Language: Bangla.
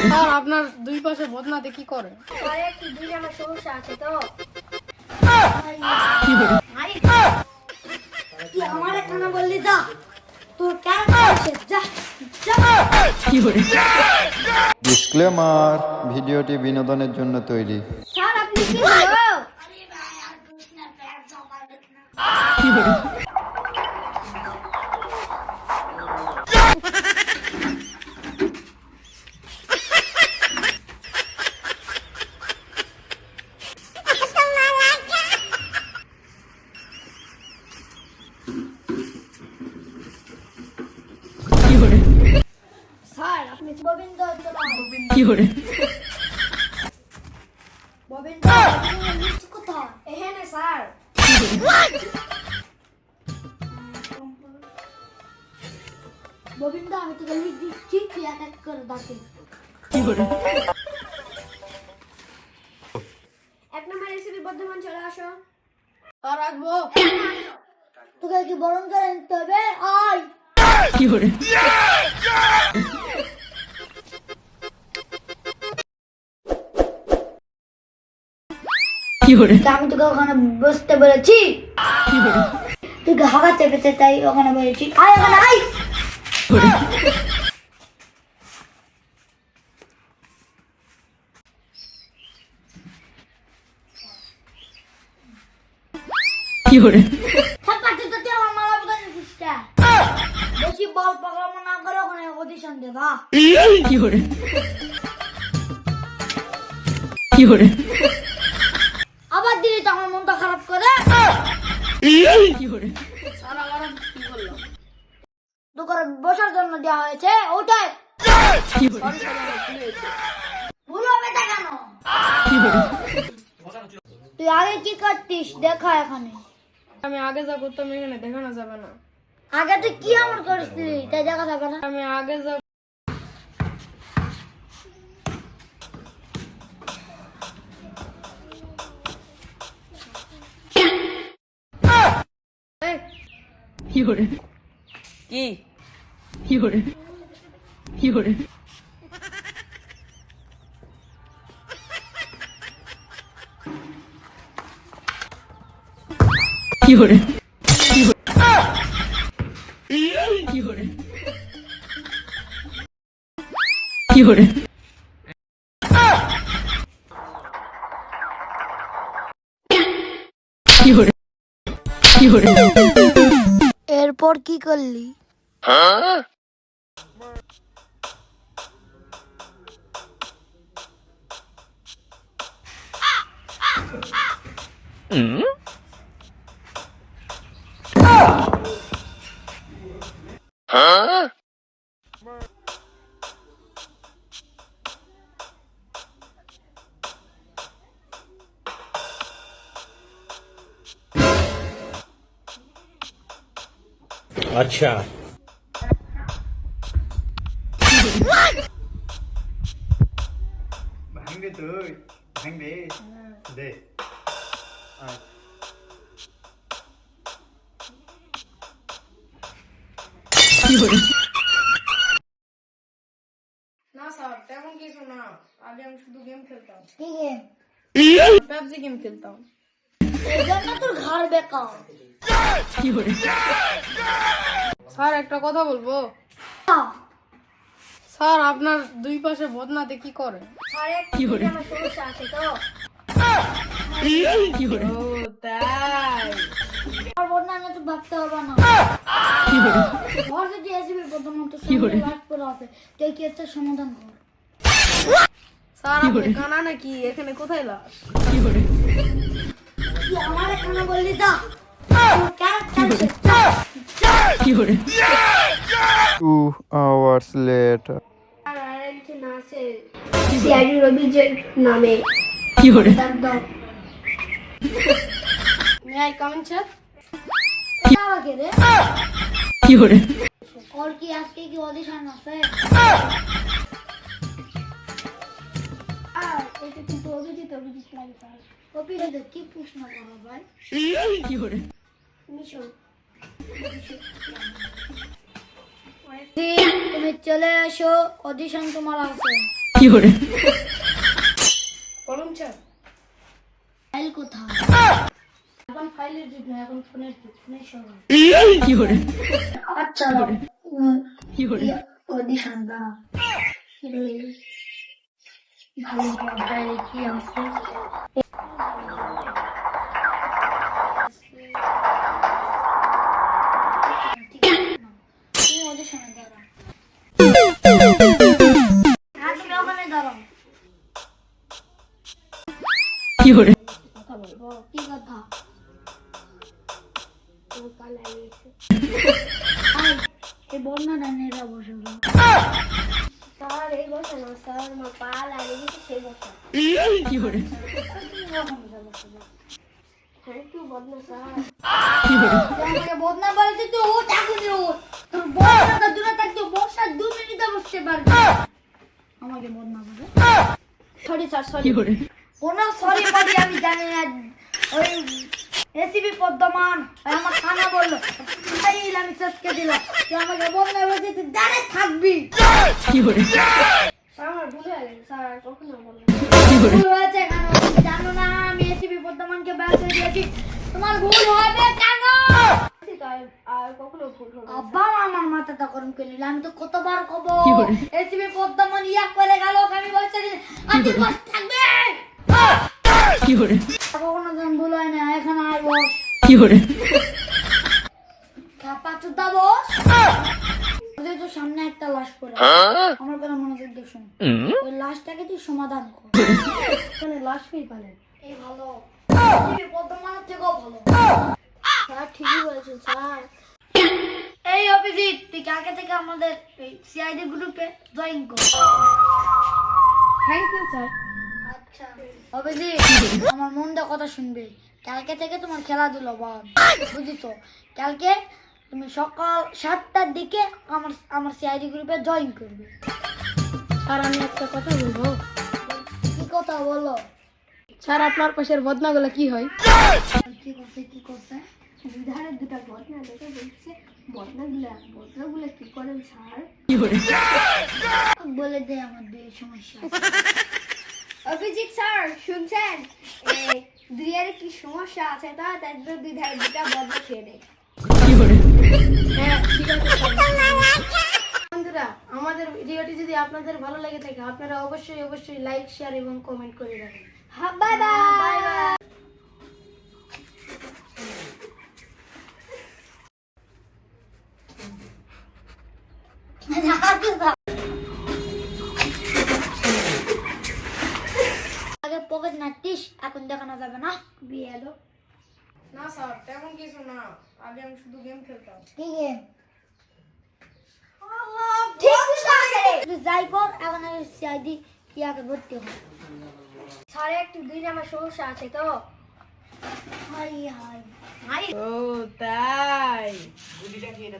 স্যার আপনার দুই পাশে বদনাতে কি করে? আরে কি দুই জায়গায় সমস্যা আছে তো তুই আমার এখানে বললি যা তোর কেন আছে যা ডিসক্লেমার, ভিডিওটি বিনোদনের জন্য তৈরি। স্যার আপনি কি হলো স্যার আপনি গোবিন্দ গোবিন্দ মিষ্টি কোথায় এখানে স্যার গোবিন্দ আমি তোকে লিখ দিচ্ছি তুই এক এক করে ডাকে এক নম্বর রেসিপি বর্ধমান চলে আসো স্যার রাখবো। তোকে কি বরণ করে নিতে হবে আয় আমি তোকে ওখানে বসতে বলেছি তুই হাগা চেপেছে তাই ওখানে বলেছি আয় ওখানে আয় বেশি বল পাগলামো না করে ওখানে অডিশন দে বা আবার দিলি তো আমার মনটা খারাপ করে স্যার আমার কি বললো? দোকানে বসার জন্য দেওয়া হয়েছে ওটাই ভুল হবে তা কেন তুই আগে কি করতিস দেখা এখানে আমি আগে যা করতাম এখানে দেখানো যাবে না। আগে তুই কি আমার করেছিলি তাই দেখা যাবে না আমি আগে যা এরপর কি করলি अच्छा भांगे তুই ভাঙ দে দে না স্যার তেমন কিছু না, আগে আমি শুধু গেম খেলতাম, কি গেম পাবজি গেম খেলতাম। এই জন্য তোর ঘর বেকার স্যার একটা কথা বলবো? স্যার আপনার দুই পাশে বদনাতে কি করে? আরে কি জায়গায় সমস্যা আছে তো ও তাই আর বলনা না তো ভাবতে হবে না ঘর যদি আসবে বর্তমান তো সামনে লাইট পড়ে আছে তুই কি একটা সমাধান কর স্যার আপনি কানা নাকি? এখানে কোথায় লাশ? তুই আমার এখানে বললি যা তোর কেন চলছে 2 hours later. আর আরেকজন আছে সিআইডি রবিজের নামে একদম may I come in sir? আমাকে রে और কি আজকে কি অডিশন আছে এটা কিন্তু অভিজিৎ লাগে স্যার অভিজিৎ কি প্রশ্ন করো ভাই মিশন তুমি চলে আসো অডিশন তোমার আছে বলুন স্যার। ফাইল কোথায়? এখন ফাইলের যুগ না, এখন ফোনের যুগ, ফোনের সময়। আচ্ছা অডিশন দা ভালো ফাইলে কি আছে? তুমি অডিশনে দাঁড়াও। হ্যাঁ, তুমি ওখানে দাঁড়াও। কথা বলবো? কি কথা? এই বন্যা ডানেরা বসে গেল। স্যার এই বসে না স্যার, আমার পা লাগে গেছে সেই বসে। থ্যাংক ইউ বদনা স্যার। আমাকে বদনা বলতে তো ও টাকুনি ও তোর বদনাটা দূরে থাকতে বসা 2 মিনিটে বসতে পারবে। আমাকে বদনা বলে। Sorry sir, sorry. কোনো সরি বলি আমি জানি না। ওই এসিবি পদ্মমান আমার খানা বললো ফাইল আমি চটকে দিলাম। তুই আমাকে বদনা বলতে তুই দাঁড়িয়ে থাকবি। স্যার আমার ভুল হয়ে গেছে স্যার, কখনো বলবো না। ভুল হয়েছে কেন তুমি জানো না? আমি এসিবি পদ্মমানকে বের করে দিয়েছি। তোমার ভুল হবে কেন? আর কখনো ভুল হবে না। আব্বা আমার মাথাটা গরম করে নিল। আমি তো কতবার কব এসিবি পদ্মমান ইয়া করে গেল আমি বলছি আদি বস থাকবে। কখনো যেন ভুল হয় না। এখানে আয় বস। পাঁচটা বস। ওদের তো সামনে একটা লাশ পড়ে আছে। আমার কথা মনোযোগ দিয়ে শোন। ওই লাশটাকে তুই সমাধান কর। এখানে লাশ পেয়ে পালেন। এই ভালো এসিবি পদ্মমানের থেকেও ভালো। স্যার ঠিকই বলেছেন স্যার। এই অভিজিৎ তুই কালকে থেকে আমাদের সিআইডি গ্রুপে জয়েন কর। Thank you sir. আচ্ছা অভিজিৎ আমার মন দিয়ে কথা শুনবে। কালকে থেকে তোমার খেলাধুলা বন্ধ, বুঝেছো? কালকে তুমি সকাল 7টার দিকে আমার সিআইডি গ্রুপে জয়েন করবে। স্যার আমি একটা কথা বলবো। কি কথা বলো? স্যার আপনার পাশের বদনাগুলো কি হয়? কি করছে কি করছে? দুধারে দুটা বদনা দেখে বলছে বদনাগুলো কি করেন স্যার? বলে দে আমার দুই সমস্যা। অভিজিৎ স্যার শুনছেন? দুইয়ের কি সমস্যা আছে তা তাই দুই ধারে দুটা বদনা খেয়ে নেয়। হ্যাঁ ঠিক আছে স্যার। বন্ধুরা আমাদের ভিডিওটি যদি আপনাদের ভালো লেগে থাকে আপনারা অবশ্যই লাইক শেয়ার এবং কমেন্ট করে রাখবেন। Bye bye. আগে পকেট নাটিস এখন দেখানো যাবে না। বিয়ে এলো না স্যার, তেমন কিছু না, আগে আমি শুধু গেম খেলতাম। ঠিক আছে ঠিক আছে তুই যাই কর। এখন আমি সিআইডি কি আগে ভর্তি হ। স্যার একটু 2 নাম্বার সমস্যা আছে তো। হাই হাই ও তাই। বুদ্ধিটা কি এটা?